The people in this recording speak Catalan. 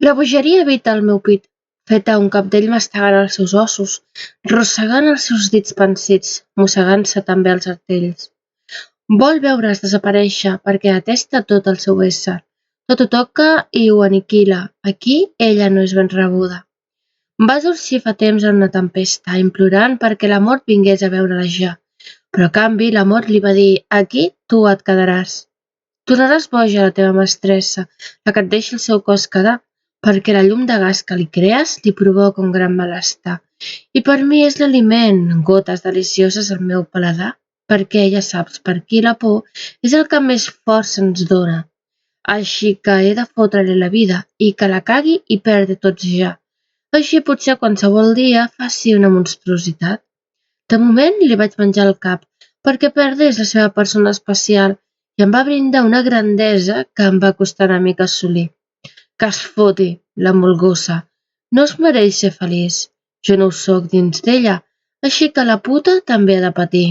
La bogeria habita el meu pit, feta un cabdell mastegant els seus ossos, rossegant els seus dits pansits, mossegant-se també els artells. Vol veure's desaparèixer perquè atesta tot el seu ésser. Tot ho toca i ho aniquila. Aquí ella no és ben rebuda. Va sorgir fa temps en una tempesta, implorant perquè la mort vingués a veure-la ja. Però a canvi la mort li va dir: aquí tu et quedaràs. Tornaràs boja la teva mestressa, la que et deixa el seu cos quedar, perquè la llum de gas que li crees li provoca un gran malestar. I per mi és l'aliment, gotes delicioses al meu paladar, perquè ja saps, per aquí la por és el que més força ens dóna. Així que he de fotre-li la vida i que la cagui i perdi tots ja. Així potser qualsevol dia faci una monstruositat. De moment li vaig menjar el cap, perquè perdés la seva persona especial i em va brindar una grandesa que em va costar una mica assolir. Que es foti, la molgosa. No es mereix ser feliç. Jo no ho sóc dins d'ella, així que la puta també ha de patir.